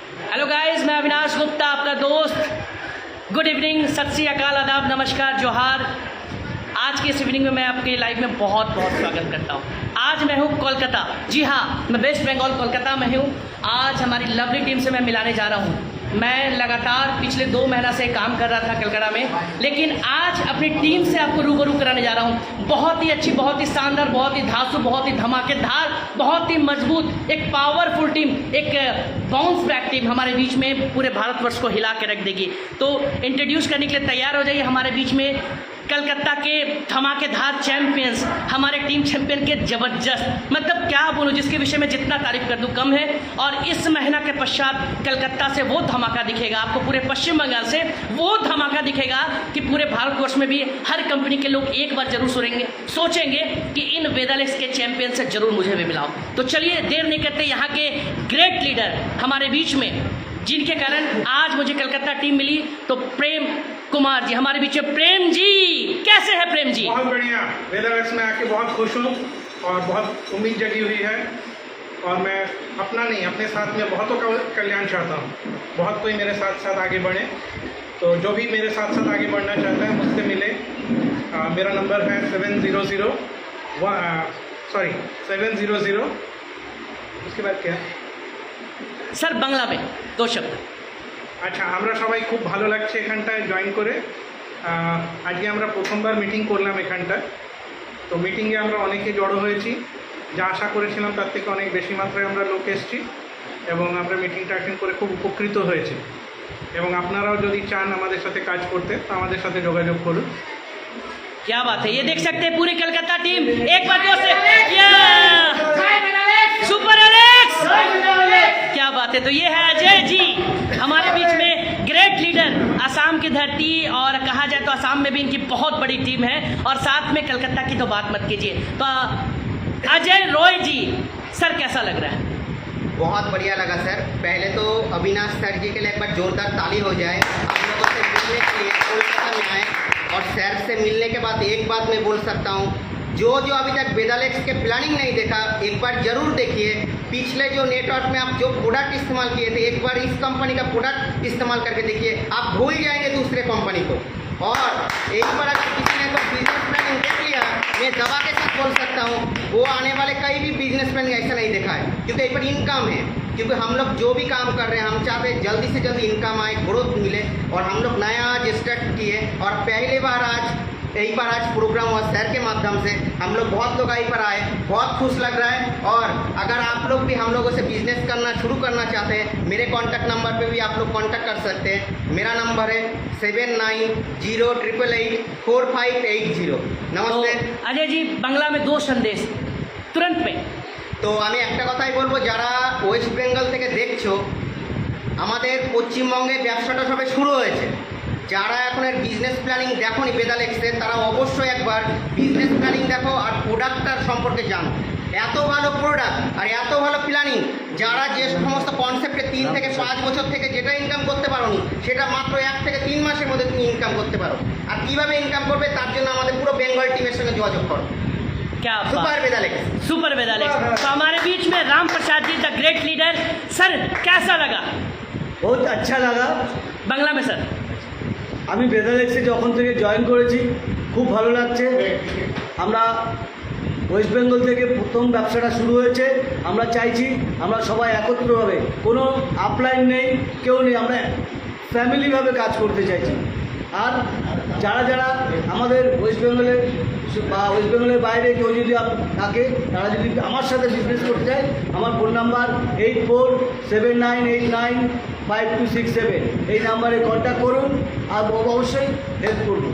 Hello guys, मैं अविनाश गुप्ता, आपका दोस्त। गुड इवनिंग, सत श्री अकाल, आदाब, नमस्कार, जोहार। आज की इस इवनिंग में मैं आपके लाइव में बहुत बहुत स्वागत करता हूँ। आज मैं हूँ कोलकाता। जी हाँ, मैं वेस्ट बंगाल कोलकाता में हूँ। आज हमारी लवली टीम से मैं मिलाने जा रहा हूँ। मैं लगातार पिछले 2 महीना से काम कर रहा था कलकत्ता में, लेकिन आज अपनी टीम से आपको रूबरू कराने जा रहा हूँ। बहुत ही अच्छी, बहुत ही शानदार, बहुत ही धांसू, बहुत ही धमाकेदार, बहुत ही मजबूत, एक पावरफुल टीम, एक बाउंस बैक टीम हमारे बीच में पूरे भारतवर्ष को हिला के रख देगी। तो इंट्रोड्यूस करने के लिए तैयार हो जाइए। हमारे बीच में कलकत्ता के धमाकेदार चैंपियंस, हमारे टीम चैंपियन के जबरदस्त, मतलब क्या बोलूं, जिसके विषय में जितना तारीफ कर दूं कम है। और इस महीना के पश्चात कलकत्ता से वो धमाका दिखेगा आपको, पूरे पश्चिम बंगाल से वो धमाका दिखेगा कि पूरे भारतवर्ष में भी हर कंपनी के लोग एक बार जरूर सोचेंगे कि इन वेदालेक्स के चैंपियन से जरूर मुझे भी मिलाओ। तो चलिए देर नहीं करते, यहाँ के ग्रेट लीडर हमारे बीच में, जिनके कारण आज मुझे कलकत्ता टीम मिली, तो प्रेम कुमार जी हमारे बीच में। प्रेम जी, कैसे है प्रेम जी? बहुत बढ़िया। वेदालेक्स में आके बहुत खुश हूँ और बहुत उम्मीद जगी हुई है, और मैं अपना नहीं, अपने साथ में बहुतों का कल्याण चाहता हूँ। बहुत कोई मेरे साथ साथ आगे बढ़े, तो जो भी मेरे साथ साथ आगे बढ़ना चाहता है मुझसे मिले। मेरा नंबर है 700 उसके बाद क्या सर बांग्ला में 2 शब्द। আচ্ছা, আমরা সবাই খুব ভালো লাগছে এখানটায় জয়েন করে। আজকে আমরা প্রথমবার মিটিং করলাম এখানটায়। তো মিটিংয়ে আমরা অনেকে জড়ো হয়েছি, যা আশা করেছিলাম তার থেকে অনেক বেশি মাত্রায় আমরা লোক এসেছি, এবং আমরা মিটিংটা অ্যাটেন্ড করে খুব উপকৃত হয়েছি। এবং আপনারাও যদি চান আমাদের সাথে কাজ করতে, তো আমাদের সাথে যোগাযোগ করুন। क्या बात है, ये देख सकते हैं पूरी कलकत्ता टीम एक बार जोर से सुपर एलेक्स, क्या बात है। तो ये है अजय जी हमारे बीच में, ग्रेट लीडर, असम की धरती, और कहा जाए तो असम में भी इनकी बहुत बड़ी टीम है, और साथ में कलकत्ता की तो बात मत कीजिए। तो अजय रॉय जी, सर कैसा लग रहा है? बहुत बढ़िया लगा सर। पहले तो अविनाश सर जी के लिए एक बार जोरदार ताली हो जाए। आप लोगों से मिलने के लिए कोलकाता में आए, और सर से मिलने के बाद एक बात मैं बोल सकता हूँ, जो अभी तक वेदालेक्स के प्लानिंग नहीं देखा, एक बार जरूर देखिए। पिछले जो नेटवर्क में आप जो प्रोडक्ट इस्तेमाल किए थे, एक बार इस कंपनी का प्रोडक्ट इस्तेमाल करके देखिए, आप भूल जाएंगे दूसरे कंपनी को। और एक बार अगर किसी ने तो बिजनेस प्लानिंग देख लिया, मैं दवा के साथ बोल सकता हूँ, वो आने वाले कई भी बिजनेस प्लानिंग ऐसा नहीं देखा है, क्योंकि एक पर इनकम है। क्योंकि हम लोग जो भी काम कर रहे हैं, हम चाहते हैं जल्दी से जल्दी इनकम आए, ग्रोथ मिले, और हम लोग नया आज स्टार्ट किए, और पहली बार आज प्रोग्राम हुआ सर के माध्यम से। हम लोग बहुत लोग यहीं पर आए, बहुत खुश लग रहा है। और अगर आप लोग भी हम लोगों से बिजनेस करना शुरू करना चाहते हैं, मेरे कॉन्टैक्ट नंबर पे भी आप लोग कॉन्टैक्ट कर सकते हैं। मेरा नंबर है 7908884580। नमस्ते। तो अजय जी, बांग्ला में 2 संदेश तुरंत में। তো আমি একটা কথাই বলবো, যারা ওয়েস্ট বেঙ্গল থেকে দেখছো, আমাদের পশ্চিমবঙ্গে ব্যবসাটা সবে শুরু হয়েছে। যারা এখন এর বিজনেস প্ল্যানিং দেখোনি বেদালেক্সের, তারা অবশ্যই একবার বিজনেস প্ল্যানিং দেখো আর প্রোডাক্টটার সম্পর্কে জানো। এত ভালো প্রোডাক্ট আর এত ভালো প্ল্যানিং, যারা যে সমস্ত কনসেপ্টে 3 থেকে 5 বছর থেকে যেটা ইনকাম করতে পারো নি, সেটা মাত্র 1 থেকে 3 মাসের মধ্যে তুমি ইনকাম করতে পারো। আর কীভাবে ইনকাম করবে তার জন্য আমাদের পুরো বেঙ্গল টিমের সঙ্গে যোগাযোग করো। क्या सुपर वेदालेक्स, सुपर वेदालेक्स। तो हमारे बीच में Ram Prasad ji, the great leader. Sir कैसा लगा? बहुत अच्छा लगा। बांग्ला में सर। আমি বেদালেক্সে যখন থেকে জয়েন করেছি, খুব ভালো লাগছে। আমরা ওয়েস্ট বেঙ্গল থেকে প্রথম ব্যবসাটা শুরু হয়েছে। আমরা চাইছি আমরা সবাই একত্রভাবে, কোনো আপলাইন নেই, কেউ নেই, আমরা ফ্যামিলিভাবে কাজ করতে চাইছি। আর যারা যারা আমাদের ওয়েস্ট বেঙ্গলের বা ওয়েস্ট বেঙ্গলের বাইরে কেউ যদি থাকে, তারা যদি আমার সাথে বিজনেস করতে চায়, আমার ফোন নাম্বার 8479895267, এই নাম্বারে কন্ট্যাক্ট করুন, আর অবশ্যই হেল্প করবো।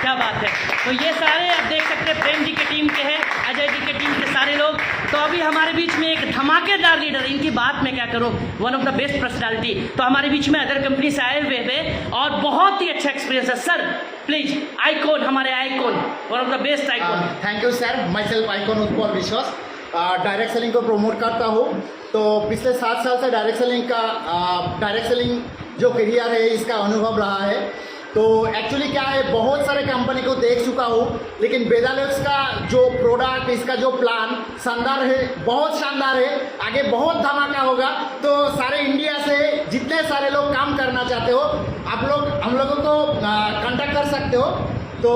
क्या बात है। तो ये सारे आप देख सकते हैं प्रेम जी की टीम के हैं, अजय जी की टीम के सारे लोग। तो अभी हमारे बीच में एक धमाकेदार लीडर, इनकी बात मैं क्या करूं, one of the best personality. तो हमारे बीच में अदर कंपनी से आए हुए हैं, और बहुत ही अच्छा एक्सपीरियंस है। सर प्लीज, आइकॉन, हमारे icon, one of the best icon. Thank you sir. My self icon Utpal विश्वास, डायरेक्ट सेलिंग को प्रमोट करता हूँ। तो पिछले 7 साल से डायरेक्ट सेलिंग जो करियर है, इसका अनुभव रहा है। तो एक्चुअली क्या है, बहुत सारे कंपनी को देख चुका हूँ, लेकिन वेदालेक्स का जो प्रोडक्ट, इसका जो प्लान शानदार है, बहुत शानदार है। आगे बहुत धमाका होगा। तो सारे इंडिया से जितने जितने सारे लोग काम करना चाहते हो आप लोग हम लोगों को कांटेक्ट कर सकते हो। तो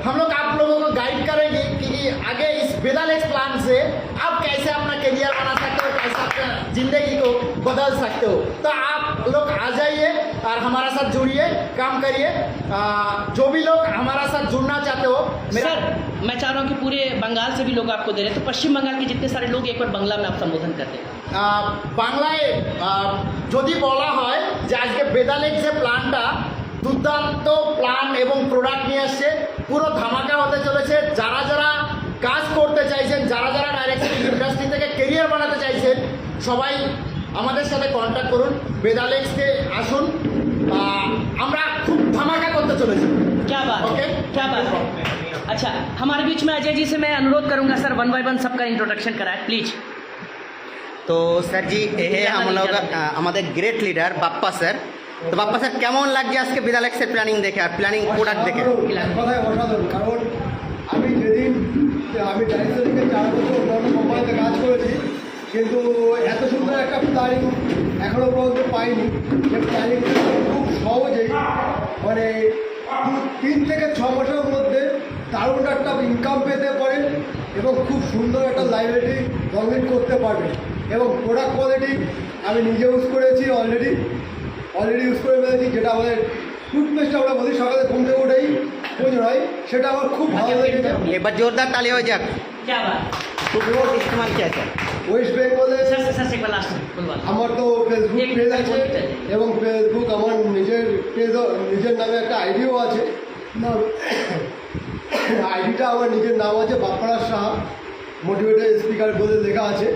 हम लोग आप लोगों को गाइड करेंगे कि आगे इस बेदालेक्स प्लान से आप कैसे अपना करियर बना सकते हो, कैसे अपना ज़िंदगी को बदल सकते हो। तो आप लोग आ जाइए और हमारा साथ जुड़िए, काम करिए। जो भी लोग हमारा साथ जुड़ना चाहते हो सर मैं चाह रहा हूँ कि पूरे बंगाल से भी लोग आपको दे रहे हैं, तो पश्चिम बंगाल के जितने सारे लोग एक बार बांग्ला में आप संबोधन करते हैं। বাংলায় যদি বলা হয় যে আজকে বেদালেক যে প্ল্যানটা দুর্দান্ত প্ল্যান এবং প্রোডাক্ট নিয়ে আসছে, পুরো ধামাকা হতে চলেছে। যারা যারা কাজ করতে চাইছেন, যারা যারা ডাইরেক্ট ইন্ডাস্ট্রি থেকে কেরিয়ার বানাতে চাইছেন, সবাই আমাদের সাথে কন্ট্যাক্ট করুন, বেদালেক্সকে আসুন। আমরা খুব ধামাকা করতে চলেছি। क्या बात ओके। है, क्या बात है। अच्छा हमारे बीच में अजय जी से मैं अनुरोध करूंगा सर 1 बाय 1 सबका इंट्रोडक्शन कराएं प्लीज। तो सर जी ये हम लोग हमारे ग्रेट लीडर बाप्पा सर। तो बाप्पा सर কেমন লাগছে আজকে বেদালেক্সের প্ল্যানিং দেখে আর প্ল্যানিং প্রোডাক্ট দেখে? কথায় অসাধারণ। কারণ আমি যেদিন আমি ডাইরেক্টরকে 4 বছর বড় কোম্পানিতে কাজ করেছি, কিন্তু এত সুন্দর একটা প্ল্যানিং এখনও পর্যন্ত পাইনি। যে প্ল্যানিংটা খুব সহজেই মানে 3 থেকে 6 মাসের মধ্যে দারুণ একটা ইনকাম পেতে পারেন এবং খুব সুন্দর একটা লাইব্রেরি লগ করতে পারবেন। এবং প্রোডাক্ট কোয়ালিটি আমি নিজে ইউজ করেছি, অলরেডি ইউজ করে ফেলেছি। যেটা আমাদের টুথপেস্ট আমরা বলি সকালে ঘুম থেকে উঠেই প্রয়োজন হয়, সেটা আমার খুব ভালো লেগেছে। এবার জোরদার তালি হয়ে যাক। क्या बात প্রোডাক্ট ইস্তেমাল কি আছে? ওয়েস্ট বেঙ্গলে सर से एक बार लास्ट बोलवा আমার তো ফেসবুক পেজ আছে এবং ফেসবুক আমার নিজের পেজ, নিজের নামে একটা আইডিও আছে। আইডিটা আমার নিজের নাম আছে বাপ্পারাজ সাহা মোটিভেটেড স্পিকার বলে লেখা আছে।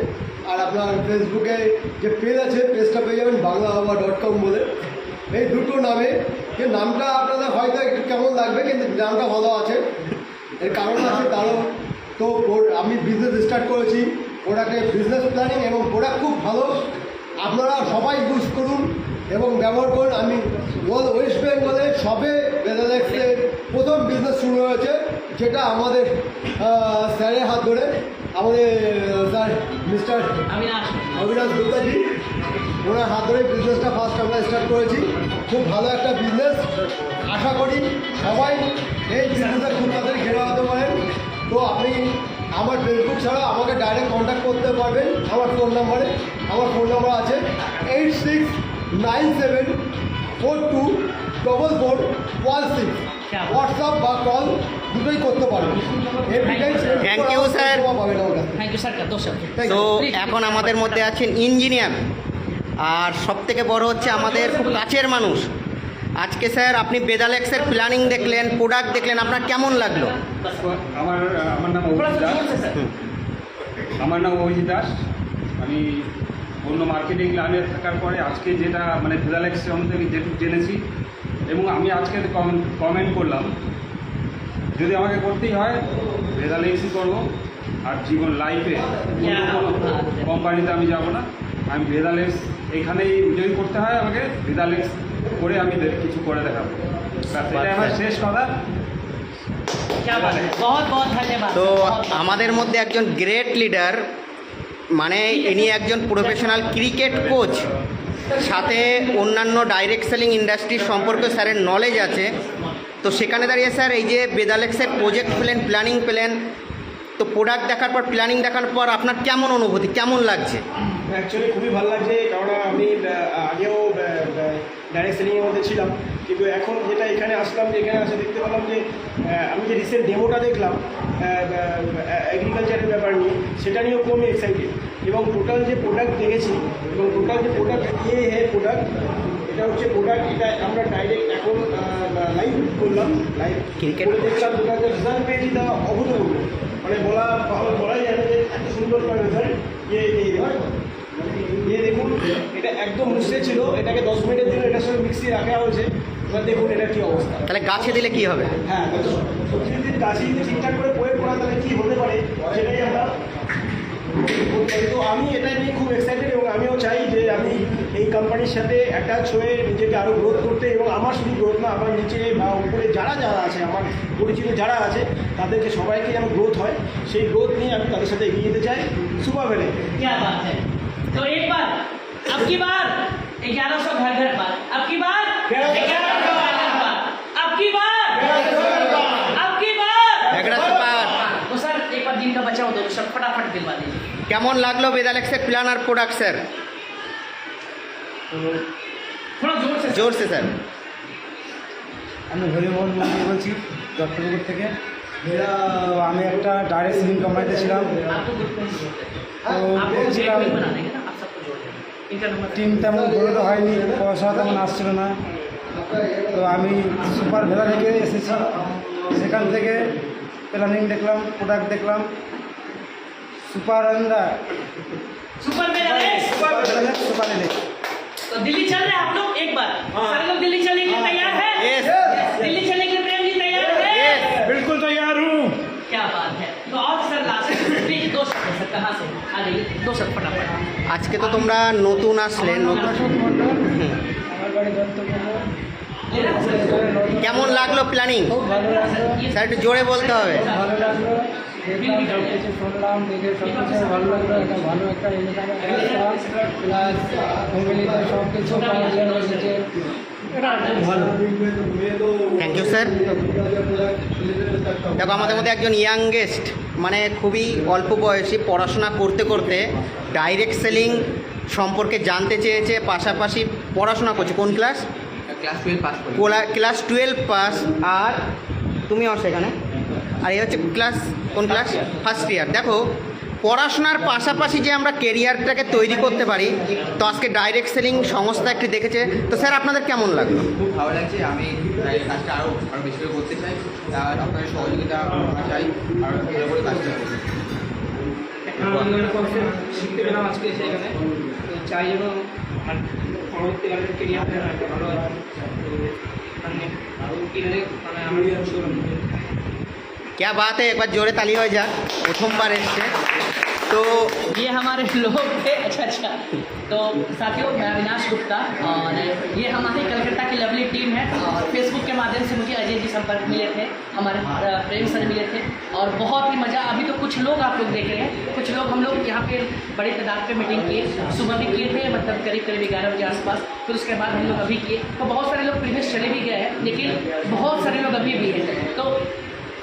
আর আপনার ফেসবুকে যে পেজ আছে পেজটা পেয়ে যাবেন banglahawa.com বলে। এই দুটো নামে, যে নামটা আপনাদের হয়তো একটু কেমন লাগবে কিন্তু নামটা ভালো আছে, এর কারণ আছে। কারণ তো আমি বিজনেস স্টার্ট করেছি, প্রোডাক্টের বিজনেস প্ল্যানিং এবং প্রোডাক্ট খুব ভালো। আপনারা সবাই ইউজ করুন এবং ব্যবহার করুন। আমি ওয়েস্ট বেঙ্গলে সবে বেদালেক্সের প্রথম বিজনেস শুরু হয়েছে, যেটা আমাদের স্যারের হাত ধরে, আমাদের স্যার মিস্টার অবিনাশ গুপ্তাজি, ওনার হাত ধরে বিজনেসটা ফার্স্ট আমরা স্টার্ট করেছি। খুব ভালো একটা বিজনেস। আশা করি সবাই এই বিজনেসে খুব তাড়াতাড়ি ঘেরা হতে পারেন। তো আপনি আমার ফেসবুক ছাড়া আমাকে ডাইরেক্ট কন্ট্যাক্ট করতে পারবেন আমার ফোন নাম্বারে। আমার ফোন নাম্বার আছে 8697424416। হোয়াটসঅ্যাপ বা কল দুটোই করতে পারবেন। Thank you, sir. পাবেন আমার কাছে। थैंक यू सर का दो शब्द তো এখন আমাদের মধ্যে আছেন ইঞ্জিনিয়ার, আর সব থেকে বড় হচ্ছে আমাদের খুব কাছের মানুষ। আজকে স্যার আপনি বেদালেক্সের প্ল্যানিং দেখলেন, প্রোডাক্ট দেখলেন, আপনার কেমন লাগলো? আমার নাম অভিজিৎ দাস। আমার নাম অভিজিৎ দাস। আমি অন্য মার্কেটিং লাইনে থাকার পরে আজকে যেটা মানে বেদালেক্স সম্বন্ধে আমি যেটুকু জেনেছি এবং আমি আজকে কমেন্ট করলাম, যদি আমাকে করতেই হয় বেদালেক্সই করবো। আর জীবন লাইফে অন্য কোনো কোম্পানিতে আমি যাব না। আমি বেদালেক্স এখানেই যদি করতে হয় আমাকে বেদালেক্স করে আমি কিছু করে দেখাবো। সেটাই আমার শেষ কথা। क्या बात है, बहुत बहुत धन्यवाद তো बहुत- আমাদের মধ্যে একজন গ্রেট লিডার, মানে ইনি একজন প্রফেশনাল ক্রিকেট কোচ, সাথে অন্যান্য ডাইরেক্ট সেলিং ইন্ডাস্ট্রির সম্পর্কে স্যারের নলেজ আছে। তো সেখানে দাঁড়িয়ে স্যার এই যে বেদালেক্সের প্রজেক্ট পেলেন, প্ল্যানিং পেলেন, তো প্রোডাক্ট দেখার পর, প্ল্যানিং দেখার পর আপনার কেমন অনুভূতি, কেমন লাগছে? অ্যাকচুয়ালি খুবই ভালো লাগছে, কারণ আমি আগেও ডাইরেক্ট সেলিংয়ের মধ্যে ছিলাম, কিন্তু এখন যেটা এখানে আসলাম, যে এখানে আসে দেখতে পেলাম যে আমি যে রিসেন্ট ডেমোটা দেখলাম এগ্রিকালচারের ব্যাপার নিয়ে, সেটা নিয়েও খুবই এক্সাইটেড। এবং টোটাল যে প্রোডাক্ট দেখেছি এবং টোটাল যে প্রোডাক্ট প্রোডাক্ট, এটা হচ্ছে প্রোডাক্ট, এটা আমরা ডাইরেক্ট এখন লাইভ করলাম, লাইভ Cricket করে দেখলাম, প্রোডাক্টের রেজাল্ট পেয়েছি, তা অভূতপূর্ব। মানে বলাই যায় না যে এত সুন্দর রেজাল্ট। দেখুন, এটা একদম মুসে ছিল, এটাকে 10 মিনিটের জন্য এটার সঙ্গে মিক্সি রাখা হয়েছে। এবার দেখুন এটা কী অবস্থা। তাহলে গাছে দিলে কি হবে? হ্যাঁ, সত্যি যদি গাছে যদি ঠিকঠাক করে প্রয়োগ করা, তাহলে কী হতে পারে সেটাই আমরা করতে পারি। তো আমি এটা নিয়ে খুব এক্সাইটেড এবং আমিও চাই যে আমি এই কোম্পানির সাথে অ্যাটাচ হয়ে নিজেকে আরও গ্রোথ করতে, এবং আমার শুধু গ্রোথ না, আমার নিচে বা উপরে যারা যারা আছে, আমার পরিচিত যারা আছে, তাদেরকে সবাইকে যেন গ্রোথ হয়, সেই গ্রোথ নিয়ে আমি তাদের সাথে এগিয়ে যেতে চাই। Super valley. क्या बात है। तो एक बार अब की बार 1100 घर घर पार। अब की बार 1100 घर घर पार। अब की बार 1100 पार। तो सर एक बार दिन का बचा हो तो सब फटाफट दिलवा दीजिए। কেমন লাগলো বেদালেক্সের প্ল্যান আর প্রোডাক্ট স্যার? थोड़ा जोर से জোর সে স্যার। আমি হরিমোহন মন্দির বলছি দত্তপুকুর থেকে। আমি একটা ডাইরেক্ট সেলিং কোম্পানিতে ছিলাম। आपको ग्रुप में जोड़ देते हैं। तो आपको দেখছিলাম ग्रुप बना देंगे ना, आप सबको जोड़ देंगे। इनका नंबर টিম তেমন গড়ে হয়নি, পয়সা তেমন আসছিল না। তো আমি সুপার ভেলা থেকে এসেছি, সেখান থেকে প্ল্যানিং দেখলাম, প্রোডাক্ট দেখলাম। সুপার सुपर मेरा नेक्स्ट। সুপার तो दिल्ली चल रहे हैं आप लोग एक बार। सारे लोग दिल्ली चलने के लिए तैयार है? Yes. दिल्ली चलने के लिए प्रेम जी तैयार है? बिल्कुल तैयार हूँ। क्या बात है। तो और सर लास्ट प्लीज 2 शब्द सर कहाँ से आ जाइए 2 शब्द फटाफट। আজকে তো তোমরা নতুন আসলে, নতুন আমার বাড়ি দত্তপুকুর। लेना है सर? কেমন লাগলো প্ল্যানিং? খুব ভালো লাগলো, স্যার একটু জোরে বলতে হবে। ভালো লাগলো। দেখলাম সব কিছু শুনলাম, দেখে সব কিছু ভালো লাগলো। একটা ভালো একটা ইনকাম প্লাস ফ্যামিলিতে সব কিছু পাওয়া যায় রয়েছে। এটা খুব ভালো। Thank you sir. দেখো আমাদের মধ্যে একজন ইয়াংগেস্ট, মানে খুবই অল্প বয়সী, পড়াশোনা করতে করতে ডাইরেক্ট সেলিং সম্পর্কে জানতে চেয়েছে, পাশাপাশি পড়াশোনা করছে। কোন ক্লাস? Class 12 pass. আর তুমিও সেখানে, আর এই হচ্ছে ক্লাস কোন ক্লাস? First year. দেখো পড়াশোনার পাশাপাশি যে আমরা কেরিয়ারটাকে তৈরি করতে পারি, তো আজকে ডাইরেক্ট সেলিং সংস্থা একটি দেখেছে। তো স্যার আপনাদের কেমন লাগলো? খুব ভালো লাগছে। আমি এই কাজটা আরও বেশি করে করতে চাই, আর আপনাদের সহযোগিতা চাই, আর ভালো করে কাজটা করতে চাই। শিখতে পেলাম আজকে সেখানে। তো চাই যেন আমার পরবর্তীকালে কেরিয়ারটা ভালো হয়। মানে কীভাবে মানে আমি क्या बात है, एक बार जोरे ताली हो जा। प्रथमबार एसছে। तो ये हमारे लोग थे। अच्छा तो साथियों मैं अविनाश गुप्ता और ये हमारी कलकत्ता की लवली टीम है। और फेसबुक के माध्यम से मुझे अजय जी संपर्क मिले थे, हमारे प्रेम सर मिले थे और बहुत ही मज़ा। अभी तो कुछ लोग आप लोग देख रहे हैं, कुछ लोग हम लोग यहाँ पे बड़ी तादाद पे मीटिंग किए। सुबह भी किए थे, मतलब करीब 11 बजे आसपास। फिर उसके बाद हम लोग अभी किए। तो बहुत सारे लोग प्रीवियस चले भी गए हैं, लेकिन बहुत सारे लोग अभी भी हैं। तो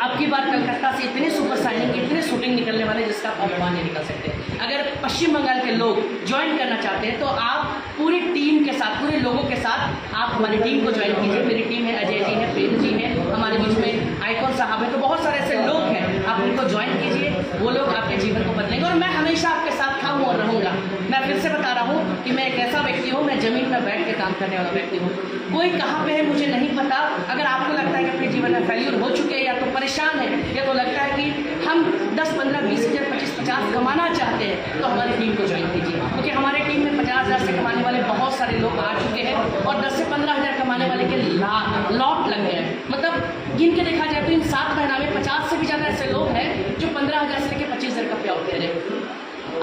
अब की बार कलकत्ता से इतने सुपर साइनिंग, इतने शूटिंग निकलने वाले जिसका आप अनुमान नहीं निकल सकते। अगर पश्चिम बंगाल के लोग ज्वाइन करना चाहते हैं तो आप पूरी टीम के साथ, पूरे लोगों के साथ आप हमारी टीम को ज्वाइन कीजिए। मेरी टीम है, अजय जी है, प्रेम जी है, हमारे बीच में आइकॉन साहब है। तो बहुत सारे ऐसे लोग हैं, आप उनको ज्वाइन कीजिए, वो लोग आपके जीवन को बदलेंगे। और मैं हमेशा आपके साथ था हूँ और रहूँगा। मैं फिर से बता रहा हूँ कि मैं एक ऐसा व्यक्ति हूँ, मैं ज़मीन में बैठ के काम करने वाला व्यक्ति हूँ। कोई कहाँ पे है मुझे नहीं पता। अगर आपको लगता है कि अपने जीवन में फेल्यूर हो चुके हैं, या तो परेशान है, या तो लगता है कि हम 10, 15, 20 हज़ार, 25, 50 कमाना चाहते हैं, तो हमारी टीम को ज्वाइन कीजिए। क्योंकि हमारे टीम में 50,000 से कमाने वाले बहुत सारे लोग आ चुके हैं और 10 से 15,000 कमाने वाले के लॉट लग गए हैं। मतलब गिन के देखा जाए तो इन 7 महीना में 50 से भी ज़्यादा ऐसे लोग हैं जो 15,000 से लेकर 25,000 का पे आउट दे रहे हैं।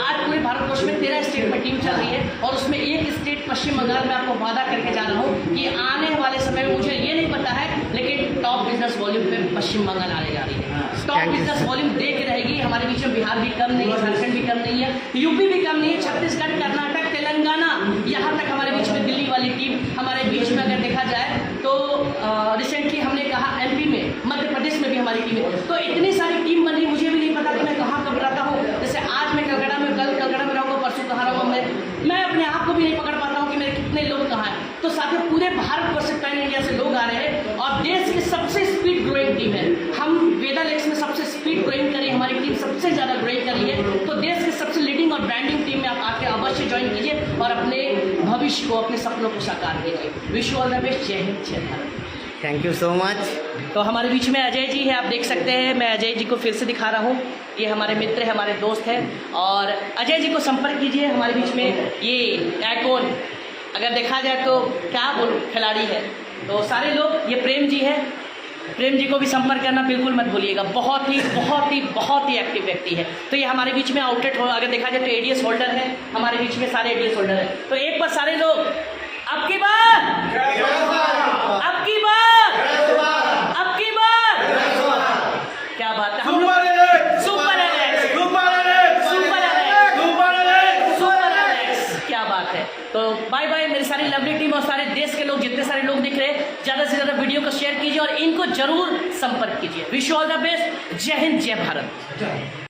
आज पूरे भारतवर्ष में 13 स्टेट में टीम चल रही है और उसमें एक स्टेट पश्चिम बंगाल में आपको वादा करके जा रहा हूँ कि आने वाले समय में, मुझे ये नहीं पता है, लेकिन टॉप बिजनेस वॉल्यूम पे पश्चिम बंगाल आने जा रही है। टॉप बिजनेस वॉल्यूम दे के रहेगी। हमारे बीच में बिहार भी कम नहीं है, झारखंड भी कम नहीं है, यूपी भी कम नहीं है, छत्तीसगढ़, कर्नाटक, तेलंगाना, यहाँ तक हमारे बीच में दिल्ली वाली टीम हमारे बीच में अगर देखा जाए तो रिसेंटली हमने कहा MP में, मध्य प्रदेश में भी हमारी टीम है। तो इतनी सारी टीम बनी, मुझे भी नहीं पता कि मैं कहाँ कब रहता हूँ। जैसे आज मैं कलकत्ता में, कल कलकत्ता में रहूँगा, परसों कहाँ रहूँगा, मैं अपने आप को भी नहीं पकड़ पाता हूँ कि मेरे कितने लोग कहाँ हैं। तो साथियों पूरे भारतवर्ष से, पैन इंडिया से लोग आ रहे हैं और देश की सबसे स्पीड ग्रोइंग टीम है। हम वेदालेक्स में सबसे स्पीड ग्रोइंग करी, हमारी टीम सबसे ज़्यादा ग्रोइंग करी है। तो देश की सबसे लीडिंग और ब्रांडिंग टीम में आप आके अवश्य ज्वाइन कीजिए और अपने भविष्य को, अपने सपनों को साकार कीजिए। Wish you all the best. जय हिंद, जय Bharat. Thank you so much. तो हमारे बीच में अजय जी है, आप देख सकते हैं। मैं अजय जी को फिर से दिखा रहा हूँ। ये हमारे मित्र है, हमारे दोस्त हैं और अजय जी को संपर्क कीजिए। हमारे बीच में ये आइकॉन, अगर देखा जाए तो क्या बोल खिलाड़ी है। तो सारे लोग, ये प्रेम जी है, प्रेम जी को भी संपर्क करना बिल्कुल मत भूलिएगा। बहुत ही एक्टिव व्यक्ति है। तो ये हमारे बीच में आउटलेट हो, अगर देखा जाए तो ADS होल्डर है, हमारे बीच में सारे ADS होल्डर हैं। तो एक बार सारे लोग अब की बार, अब की बार, अब की बार, क्या बात है। हम लोग सुपर एलेक्स, क्या बात है। तो बाय बाय मेरी सारी लवली टीम और सारे देश के लोग, जितने सारे लोग दिख रहे हैं, ज़्यादा से ज़्यादा वीडियो को शेयर कीजिए और इनको जरूर संपर्क कीजिए। Wish you all the best. जय हिंद, जय भारत।